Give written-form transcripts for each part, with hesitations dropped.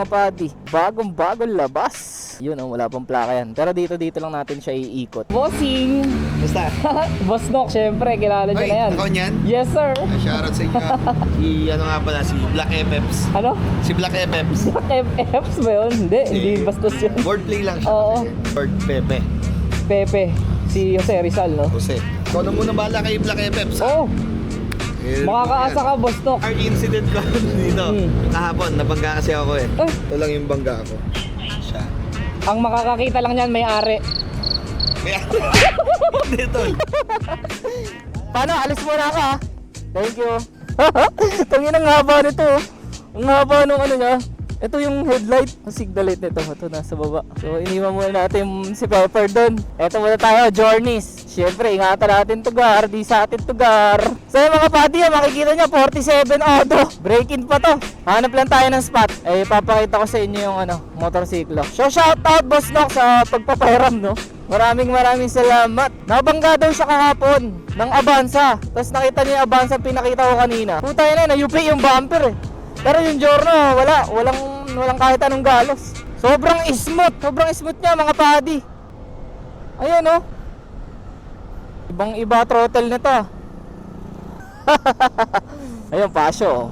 mga padi. Bagong labas. Yun oh, wala pang plaka yan. Pero dito lang natin siya iikot. Bossing! Basta. Boss Nock, syempre, kilala niyo na yan. Ako niyan? Yes, sir. Shoutout sa inyo. Ano nga pala, si Black FFs. Ano? Si Black FFs. Black FFs ba yun? Hindi bastos yun. Wordplay lang siya. Oo. Word Pepe. Pepe. Si Jose Rizal, no? Jose. Ikaw na muna bahala kay Black FFs. Oo. Makakaasa ka, Boss Nock. Ang incident ko dito, kahapon, nabangga kasi ako eh. Ito lang yung bangga ko. Siya. Ang makakakita lang niyan may-ari. Dito. Paano? Alis muna ako ha. Thank you. Tangin ang haba nito. Ang haba nung ano niya. Ito yung headlight. Ang signal light nito. Ito nasa baba. So iniwan muna natin si Pepper doon. Ito muna tayo, Journeys. Siyempre, ingatan natin tugar. Di sa atin tugar. So yung mga padi, makikita nyo 47 auto. Break-in pa to. Hanap lang tayo ng spot. Eh, papakita ko sa inyo yung motorsiklo. So shout out Boss Nock sa pagpapahiram, no? Maraming salamat. Nabangga daw siya kahapon ng Avanza. Tapos nakita niyo yung Avanza pinakita ko kanina. Puta yun na-UP yung bumper eh. Pero yung Giorno, walang kahit anong galos. Sobrang smooth niya mga padi. Ayun oh. Ibang-iba throttle nito. Ayun, pasyo oh.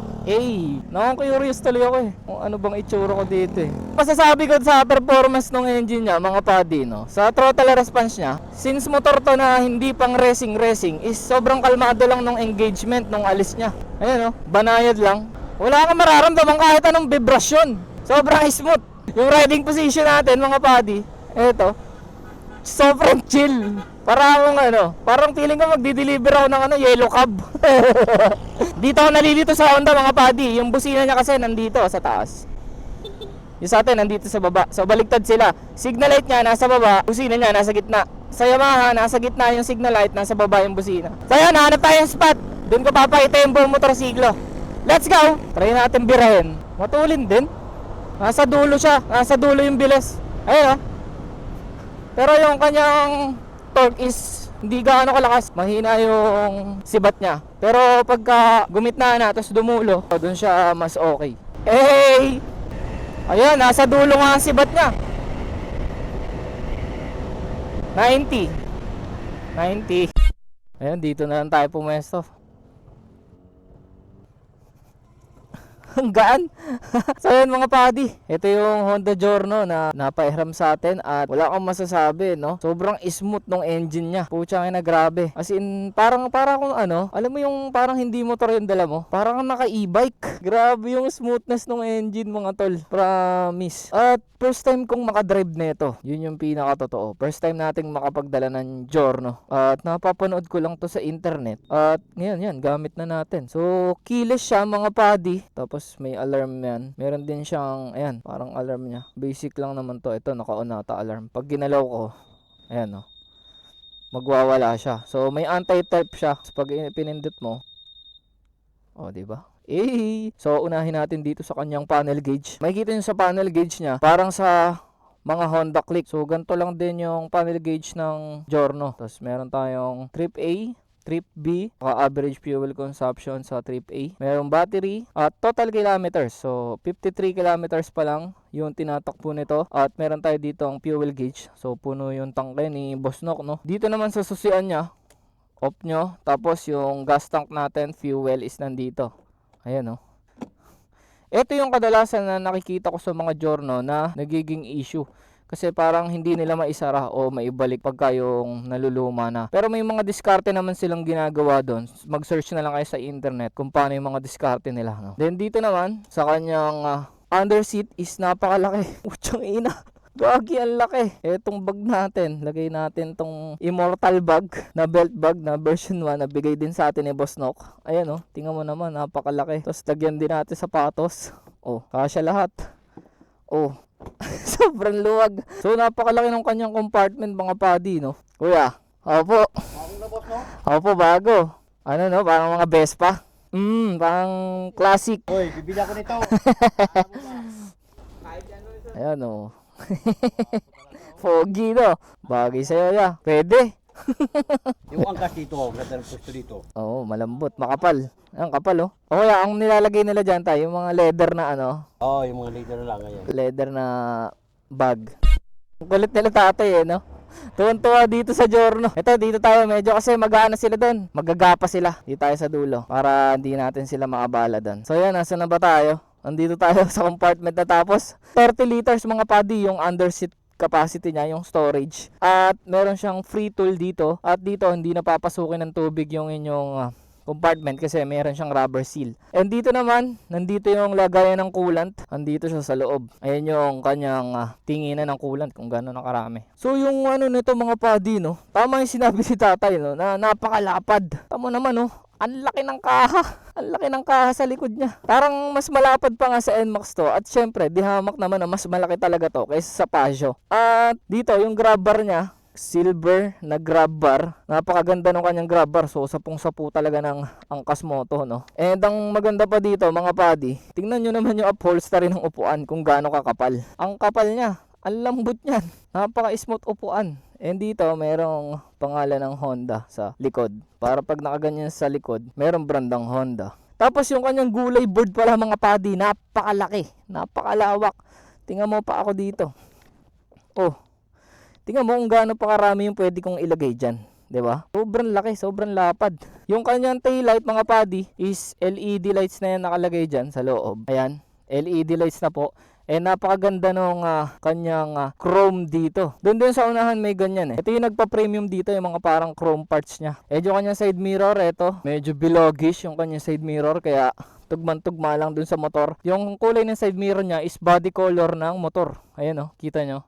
Nakaka-curious tuloy ako eh. Kung ano bang itsura ko dito eh. Masasabi ko sa performance ng engine niya, mga padi, no? Sa throttle response niya, since motor to na hindi pang racing, is sobrang kalmado lang ng engagement nung alis niya. Ayun oh, banayad lang. Wala kang mararamdaman kahit anong vibrasyon. Sobrang smooth. Yung riding position natin, mga padi, eto, sobrang chill. Parang feeling ko magdi-deliver ako ng yellow cab. Dito ako nalilito sa Honda, mga padi. Yung busina niya kasi nandito sa taas. Yung sa atin nandito sa baba. So baliktad sila. Signal light niya nasa baba, busina niya nasa gitna. Sa Yamaha, nasa gitna yung signal light, nasa baba yung busina. So yun, hanap tayo yung spot. Doon ko papakita yung buong motorsiklo. Let's go! Try natin birahin. Matulin din. Nasa dulo siya. Nasa dulo yung bilis. Ayun oh. Pero yung kanyang torque is hindi gaano kalakas. Mahina yung sibat niya. Pero pagka gumitna na tapos dumulo, doon siya mas okay. Hey! Ayun, nasa dulo nga ang sibat niya. 90. Ayun, dito na lang tayo pumesto. Ang gaan. So yun mga padi, ito yung Honda Giorno na napahiram sa atin at wala akong masasabi, no? Sobrang smooth ng engine niya. Pucha na grabe. As in, parang kung alam mo yung parang hindi motor yung dala mo. Parang naka e-bike. Grabe yung smoothness ng engine, mga tol. Promise. At first time kong makadrive nito. Yun yung pinaka-totoo. First time nating makapagdala ng Giorno. At napapanood ko lang to sa internet. At ngayon, yan, gamit na natin. So, keyless siya mga padi. Tapos may alarm yan. Meron din siyang, ayan, parang alarm niya. Basic lang naman to. Ito, naka-on ata alarm. Pag ginalaw ko, ayan o. Magwawala siya. So, may anti-type siya. So, pag pinindot mo, diba? So, unahin natin dito sa kanyang panel gauge. Makikita nyo sa panel gauge niya, parang sa mga Honda Click. So, ganito lang din yung panel gauge ng Giorno. Tapos, meron tayong trip A, trip B, average fuel consumption sa trip A. Mayroong battery at total kilometers. So 53 kilometers pa lang yung tinatakbo nito. At meron tayo dito ang fuel gauge. So puno yung tangke ni Boss Nock, no? Dito naman sa susian niya, off nyo. Tapos yung gas tank natin, fuel is nandito. Ayan, no? Ito yung kadalasan na nakikita ko sa mga Giorno na nagiging issue. Kasi parang hindi nila maisara o maibalik pagka yung naluluma na. Pero may mga diskarte naman silang ginagawa doon. Mag-search na lang kayo sa internet kung paano yung mga diskarte nila, no? Then dito naman, sa kanyang underseat is napakalaki. Putsang ina. Gagi, ang laki. Etong bag natin, lagay natin tong Immortal bag na belt bag na version 1 na bigay din sa atin ni Boss Nock. Ayan oh, tingnan mo naman, napakalaki. Tapos lagyan din natin sapatos. Kasya lahat. Sobrang luwag. So napakalaki ng kanyang compartment, mga padi, no? Kuya, opo. Bago na, Boss, no? Opo, bago. Ano, no? Parang mga Vespa. Parang classic. Hoy, bibili ako nito. Ayan, no? Foggy, no? Bagay sa'yo, ya. Pwede. Yung angkas dito, ganda ng pwesto dito. Oo, malambot, makapal. Ang kapal oh. O kaya, ang nilalagay nila dyan tayo, yung mga leather na ano, Oo, yung mga leader na lang ngayon. leather na bag. Ang kulit nila tatay eh, no? Tuwan-tuwa dito sa Giorno. Ito, dito tayo medyo kasi mag-aana sila doon. Magagapa sila. Dito tayo sa dulo para hindi natin sila maabala doon. So yan, nasa na ba tayo? Andito tayo sa compartment na tapos 30 liters mga padi yung underseat capacity niya, yung storage. At meron siyang free tool dito. At dito hindi napapasukin ng tubig yung inyong compartment kasi meron siyang rubber seal. And dito naman, nandito yung lagayan ng coolant. Andito siya sa loob. Ayan yung kanyang tinginan ng coolant kung gano'n na karami. So yung ano nito mga padi, no? Tama yung sinabi si tatay, no? Na napakalapad. Tama naman, no? Ang laki ng kaha. Ang laki ng kaha sa likod niya. Parang mas malapad pa nga sa NMAX to. At syempre, di hamak naman na mas malaki talaga to kaysa sa Pajero. At dito, yung grab bar niya, silver na grab bar. Napakaganda ng kanyang grab bar. So sapong-sapu talaga ng angkas mo to, no? And ang maganda pa dito mga padi, tingnan nyo naman yung upholstery ng upuan kung gaano kakapal. Ang kapal niya, ang lambot niyan. Napaka-smooth upuan. And dito merong pangalan ng Honda sa likod. Para pag nakaganyan sa likod, merong brandang Honda. Tapos yung kanyang gulay board pala mga padi, napakalaki, napakalawak. Tingnan mo pa ako dito. Oh. Tingnan mo kung gaano pa karami yung pwede kong ilagay dyan. 'Di ba? Sobrang laki, sobrang lapad. Yung kanyang taillight mga padi is LED lights na yan nakalagay dyan sa loob. Ayan, LED lights na po. Napakaganda nung kanyang chrome dito. Doon din sa unahan may ganyan eh. Ito yung nagpa-premium dito, yung mga parang chrome parts niya. Yung kanyang side mirror, ito, medyo bilogish yung kanyang side mirror, kaya tugman-tugma lang dun sa motor. Yung kulay ng side mirror niya is body color ng motor. Ayan oh, kita nyo.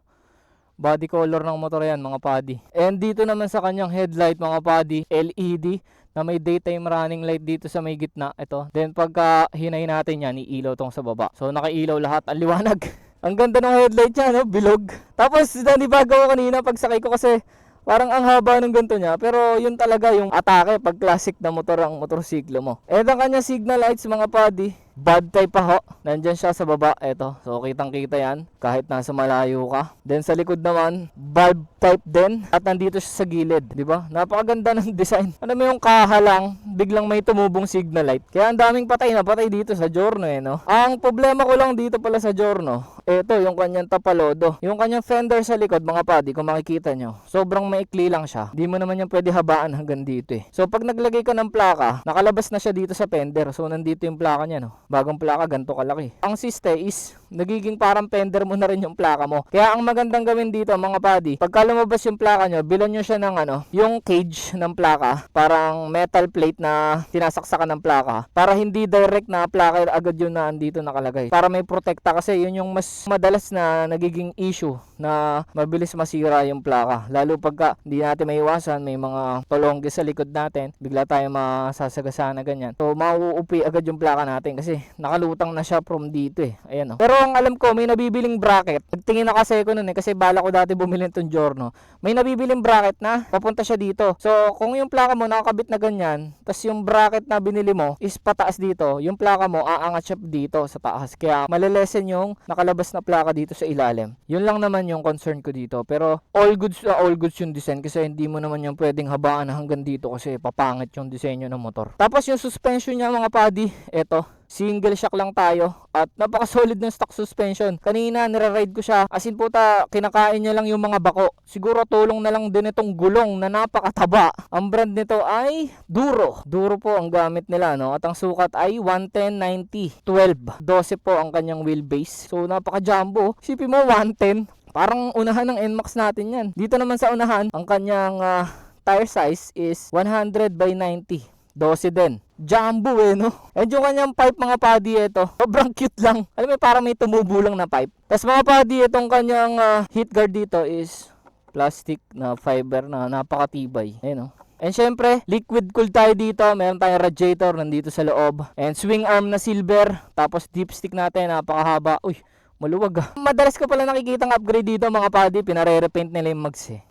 Body color ng motor yan mga padi. And dito naman sa kanyang headlight mga padi, LED na may daytime running light dito sa may gitna. Ito. Then pagka hinay natin yan, iilaw tong sa baba. So nakailaw lahat, ang liwanag. Ang ganda ng headlight niya, no? Bilog. Tapos nanibago ko kanina pagsakay ko kasi parang ang haba ng ganito niya. Pero yun talaga yung atake pag classic na motor ang motorsiklo mo. And ang kanya signal lights mga padi, bad type pa ho. Nandyan siya sa baba. Eto. So kitang kita yan. Kahit nasa malayo ka. Then sa likod naman, bulb type din. At nandito siya sa gilid. Diba? Napakaganda ng design. Ano mo yung kaha lang, biglang may tumubong signal light. Kaya ang daming patay na patay dito sa Giorno eh, no? Ang problema ko lang dito pala sa Giorno, eto yung kanyang tapalodo. Yung kanyang fender sa likod mga padi, kung makikita nyo, sobrang maikli lang siya. Di mo naman yung pwede habaan hanggang dito eh. So pag naglagay ka ng plaka, nakalabas na siya dito sa fender. So nandito yung plaka niya, no? Bagong plaka, ganito kalaki. Ang siste is nagiging parang fender mo na rin yung plaka mo. Kaya ang magandang gawin dito mga padi, pagka lumabas yung plaka nyo, bilan nyo siya ng yung cage ng plaka, parang metal plate na sinasaksakan ng plaka, para hindi direct na plaka agad yun na andito nakalagay. Para may protekta kasi yun yung mas madalas na nagiging issue na mabilis masira yung plaka. Lalo pagka hindi natin maiwasan, may mga tolongge sa likod natin, bigla tayo masasagasaan na ganyan. So mauupi agad yung plaka natin kasi nakalutang na siya from dito eh. Ayan o. Pero ang alam ko, may nabibiling bracket. Nagtingin na kasi ko nun eh, kasi bala ko dati bumili itong Giorno. May nabibiling bracket na papunta siya dito. So kung yung plaka mo nakakabit na ganyan, tas yung bracket na binili mo is pataas dito, yung plaka mo aangat siya dito sa taas. Kaya malilesen yung nakalabas na plaka dito sa ilalim. Yun lang naman yung concern ko dito. Pero all goods yung design kasi hindi mo naman yung pwedeng habaan hanggang dito kasi papangit yung disenyo ng motor. Tapos yung suspension niya mga padi, eto. Single shock lang tayo at napaka-solid ng stock suspension. Kanina nire-ride ko siya. As in puta, kinakain niya lang yung mga bako. Siguro tulong na lang din itong gulong na napakataba. Ang brand nito ay Duro. Duro po ang gamit nila, no? At ang sukat ay 110/90 12. 12 po ang kanyang wheelbase. So napaka-jumbo. Isipin mo 110. Parang unahan ng NMAX natin yan. Dito naman sa unahan, ang kanyang tire size is 100/90. 12 din. Jumbo eh, no? And yung kanyang pipe mga padi ito, sobrang cute lang. Alam mo, parang may tumubo lang na pipe. Tapos mga padi, itong kanyang heat guard dito is plastic na fiber na napakatibay. Ayan, no? And syempre, liquid cool tayo dito. Meron tayong radiator nandito sa loob. And swing arm na silver. Tapos dipstick natin, napakahaba. Uy, Maluwag ah. Madalas ko pala nakikita ng upgrade dito mga padi, pinare-repaint nila yung mags eh.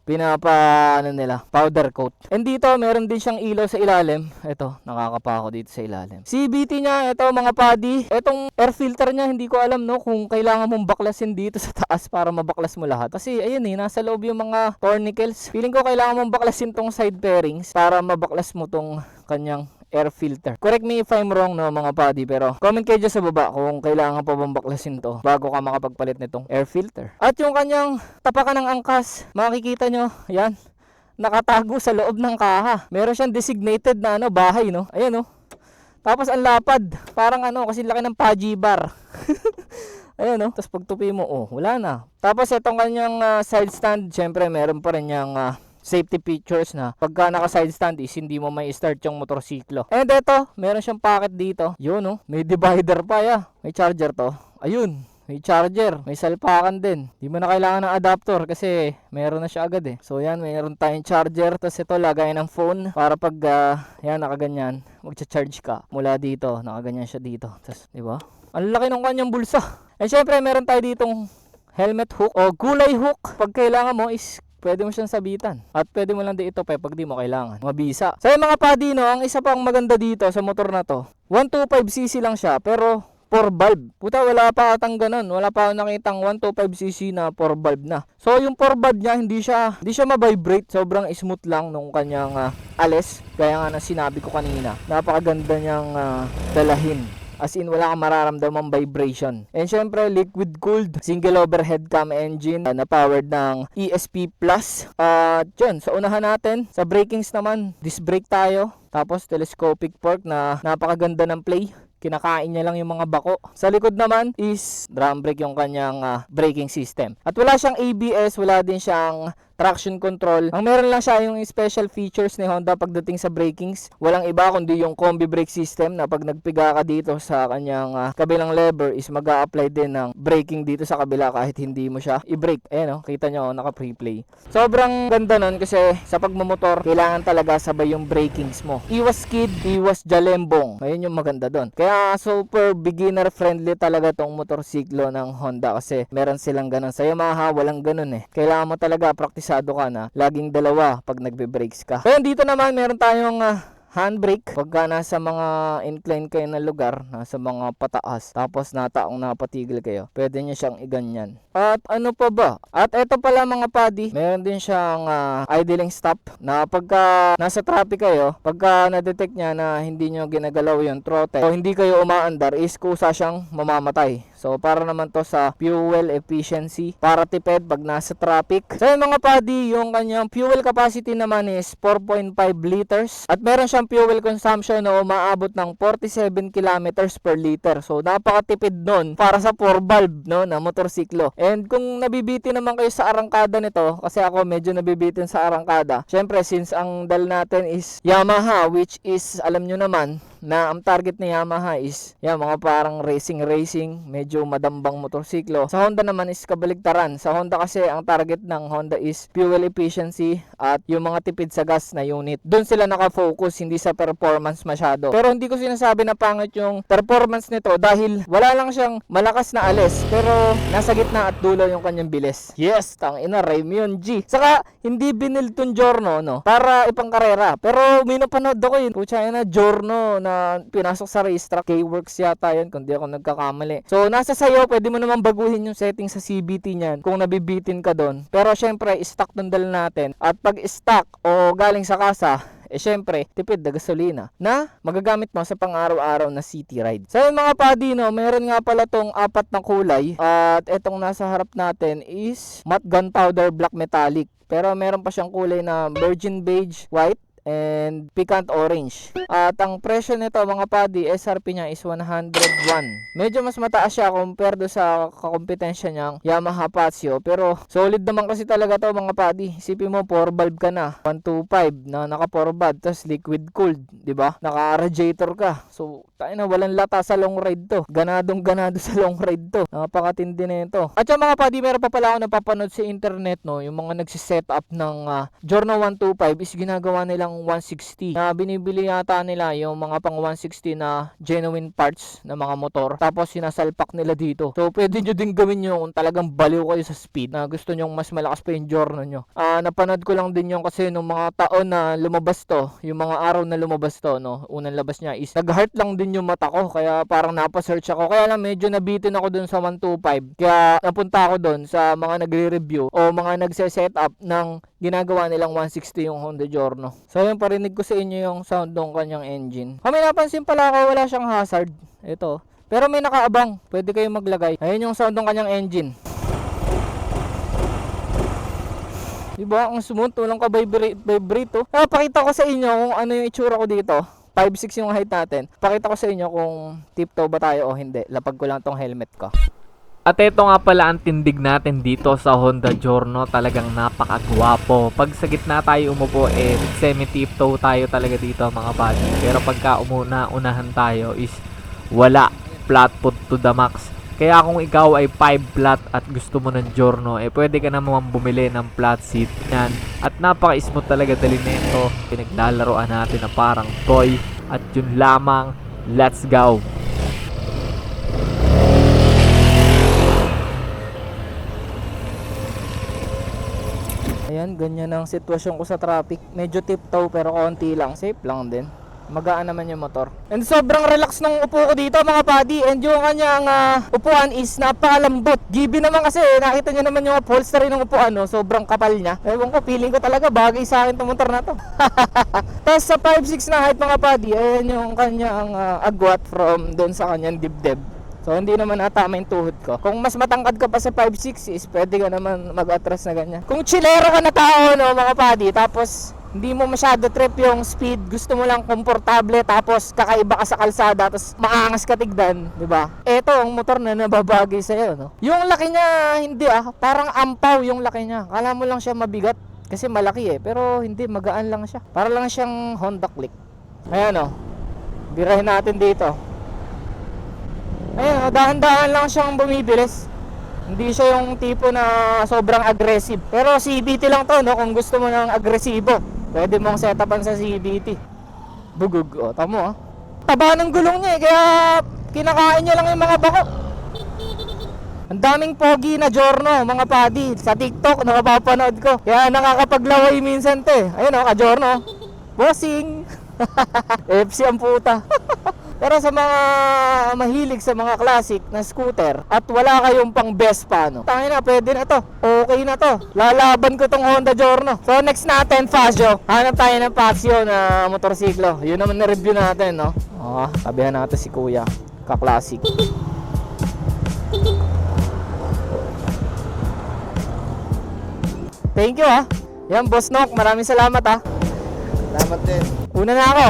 Powder coat. And dito, meron din siyang ilaw sa ilalim. Ito, nakakapa ako dito sa ilalim. CVT niya, ito mga padi. Itong air filter niya, hindi ko alam no kung kailangan mong baklasin dito sa taas para mabaklas mo lahat. Kasi ayun eh, nasa loob yung mga tornicles. Feeling ko kailangan mong baklasin tong side pairings para mabaklas mo tong kanyang air filter. Correct me if I'm wrong no mga padi, pero comment kayo dyan sa baba kung kailangan pa bang baklasin to bago ka makapagpalit nitong air filter. At yung kanyang tapakan ng angkas, makikita nyo, yan, nakatago sa loob ng kaha. Meron siyang designated na bahay no. Ayan no. Tapos ang lapad, parang kasi laki ng Paji bar. Ayan no. Tapos pagtupi mo, wala na. Tapos itong kanyang side stand, syempre meron pa rin yung safety features na pagka naka side stand is hindi mo may start yung motorsiklo. And ito, meron siyang pocket dito. Yun no, may divider pa ya. May charger to. Ayun, may charger, may salpakan din. Di mo na kailangan ng adapter kasi meron na siya agad eh. So yan, mayroon tayong charger. Tapos ito, lagay ng phone para pag yan, nakaganyan, magcha-charge ka mula dito. Nakaganyan siya dito. Tapos, di ba? Ang laki ng kanyang bulsa. And syempre, meron tayo ditong helmet hook o gulay hook. Pag kailangan mo is pwede mo siyang sabitan. At pwede mo lang din ito pag di mo kailangan. Mabisa. So yung mga padi no, ang isa pang maganda dito sa motor na to, 125cc lang siya pero 4 valve. Puta, wala pa atang ganun. Wala pa ako nakitang 125cc na 4 valve na. So yung 4 valve niya hindi siya ma-vibrate. Sobrang smooth lang nung kanyang alis. Kaya nga na sinabi ko kanina, napakaganda niyang dalahin. As in, wala kang mararamdamang vibration. And syempre, liquid cooled single overhead cam engine na powered ng ESP Plus. At yun, sa unahan natin, sa brakings naman, disc brake tayo. Tapos telescopic fork na napakaganda ng play. Kinakain niya lang yung mga bako. Sa likod naman is drum brake yung kanyang braking system. At wala siyang ABS, wala din siyang traction control. Ang meron lang siya yung special features ni Honda pagdating sa brakings. Walang iba kundi yung combi brake system na pag nagpiga ka dito sa kanyang kabilang lever is mag-a-apply din ng braking dito sa kabila kahit hindi mo siya i-brake. Ayan kita nyo, naka-pre-play. Sobrang ganda nun kasi sa pagmamotor, kailangan talaga sabay yung brakings mo. Iwas skid, iwas jalembong. Ayun yung maganda doon. Kaya super beginner friendly talaga tong motorsiklo ng Honda kasi meron silang ganun. Sa Yamaha, walang ganun eh. Kailangan mo talaga practice ka na laging dalawa pag nagbe-brakes ka. Kaya dito naman meron tayong handbrake pagka nasa mga incline kayo na lugar, nasa mga pataas, tapos nataong napatigil kayo, pwede nyo siyang iganyan. At ano pa ba? At eto pala mga padi, meron din siyang idling stop na pagka nasa traffic kayo, pagka na-detect niya na hindi nyo ginagalaw yung throttle o hindi kayo umaandar, is kusa siyang mamamatay. So para naman to sa fuel efficiency, para tipid pag nasa traffic. So yung mga padi, yung kanyang fuel capacity naman is 4.5 liters at meron siyang fuel consumption na umaabot ng 47 kilometers per liter. So napakatipid nun para sa 4 valve no, na motorsiklo. And kung nabibitin naman kayo sa arangkada nito, kasi ako medyo nabibitin sa arangkada. Syempre since ang dal natin is Yamaha, which is alam nyo naman na ang target ni Yamaha is yan, mga parang racing, medyo madambang motorsiklo. Sa Honda naman is kabaligtaran. Sa Honda kasi ang target ng Honda is fuel efficiency at yung mga tipid sa gas na unit. Doon sila nakafocus, hindi sa performance masyado. Pero hindi ko sinasabi na pangit yung performance nito dahil wala lang siyang malakas na alis, pero nasa gitna at dulo yung kanyang bilis. Yes, tangina, Raymond G. Saka hindi binil tong Giorno no, para ipang karera. Pero may napanood ako yun, putya na Giorno na pinasok sa racetrack, K-Works yata yun kung di ako nagkakamali. So nasa sayo, pwede mo naman baguhin yung setting sa CVT niyan kung nabibitin ka doon. Pero syempre, stock ng dala natin. At pag stock o galing sa kasa, syempre, tipid na gasolina na magagamit mo sa pang-araw-araw na city ride. So yung mga padi no, meron nga pala tong 4 na kulay. At etong nasa harap natin is matte gunpowder black metallic. Pero meron pa siyang kulay na virgin beige white and pikant orange. At ang presyo nito mga padi, SRP niya is 101. Medyo mas mataas siya compared sa kakompetensya niyang Yamaha Patio, pero solid naman kasi talaga to mga padi. Isipin mo 4 valve ka na, 125 na naka 4 valve, tapos liquid cooled, di ba? Naka radiator ka. So tayo na, walang lata sa long ride to. Ganadong ganado sa long ride to. Napakatindi na ito. At yung mga padi, meron pa pala ako napapanood sa internet no, yung mga nagsiset up ng Giorno 125 is ginagawa nilang kanilang 160 na binibili yata nila yung mga pang 160 na genuine parts ng mga motor. Tapos sinasalpak nila dito. So pwede nyo din gawin yun kung talagang baliw kayo sa speed na gusto nyong mas malakas pa yung Giorno nyo. Napanood ko lang din yung kasi nung mga taon na lumabas to, yung mga araw na lumabas to, no, unang labas niya is nag-heart lang din yung mata ko. Kaya parang napasearch ako. Kaya lang medyo nabitin ako dun sa 125. Kaya napunta ako dun sa mga nagre-review o mga nagse-set up ng ginagawa nilang 160 yung Honda Giorno. So yun, parinig ko sa inyo yung sound ng kanyang engine. May napansin pala ako, wala siyang hazard. Ito. Pero may nakaabang. Pwede kayong maglagay. Ayun yung sound ng kanyang engine. Diba? Ang smooth. Walang ka-vibrate. Pakita ko sa inyo kung ano yung itsura ko dito. 5'6" yung height natin. Pakita ko sa inyo kung tiptoe ba tayo o hindi. Lapag ko lang tong helmet ko. At ito nga pala ang tindig natin dito sa Honda Giorno, talagang napakagwapo. Pag sa gitna tayo umupo, semi-tiptoe tayo talaga dito mga buddy. Pero pagka unahan tayo is wala, flat foot to the max. Kaya kung ikaw ay 5 flat at gusto mo ng Giorno, pwede ka naman bumili ng flat seat yan. At napaka-smooth talaga dali nito. Pinaglalaroan natin na parang toy. At yun lamang, let's go! Ayan, ganyan ang sitwasyon ko sa traffic. Medyo tiptoe pero konti lang. Safe lang din. Magaan naman yung motor. And sobrang relax ng upo ko dito mga buddy. And yung kanyang upuan is napakalambot. GB naman kasi, nakita nyo naman yung upholstery ng upuan, no? Sobrang kapal niya. Ewan ko, feeling ko talaga bagay sa akin itong motor na to. Tapos sa 5'6" na height mga buddy, ayan yung kanyang agwat from doon sa kanyang dibdib. So hindi naman natama yung tuhod ko. Kung mas matangkad ka pa sa 5'6" is pwede ka naman mag-atras na ganyan. Kung chillero ka na tao, no, mga buddy, tapos hindi mo masyado trip yung speed, gusto mo lang komportable, tapos kakaiba ka sa kalsada, tapos maangas ka tigdan, di ba? Ito ang motor na nababagay sa'yo, no? Yung laki niya, hindi parang ampaw yung laki niya. Kala mo lang siya mabigat kasi malaki pero hindi, magaan lang siya. Para lang siyang Honda Click. Ayan, birahin natin dito. Ayan, dahan-dahan lang siyang bumibilis. Hindi siya yung tipo na sobrang aggressive. Pero CVT lang to, no? Kung gusto mo ng agresibo, pwede mong setupan sa CVT. Bugog, tamo Taba ng gulong niya kaya kinakain niya lang yung mga bako. Ang daming pogi na Giorno, mga buddy. Sa TikTok, nakapapanood ko. Kaya nakakapaglaway minsan to Ayun ka-Giorno. Bossing! FC ang puta. Pero sa mga mahilig sa mga classic na scooter at wala kayong pang Vespa, tangina, pwede na to. Okay na to. Lalaban ko tong Honda Giorno. So next natin, Fazio. Hanap tayo ng Fazio na motorsiklo. Yun naman na-review natin, no? Tabihan natin si Kuya. Ka-classic. Thank you, Yan, Boss Nok. Maraming salamat, Salamat din. Una na ako.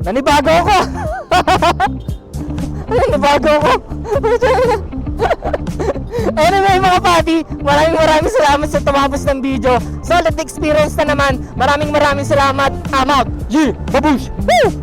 Nanibago ako. Nanibago ako. Anyway mga buddy, maraming salamat sa tumapos ng video. Solid experience na naman. Maraming salamat. I'm out. Babush. Woo!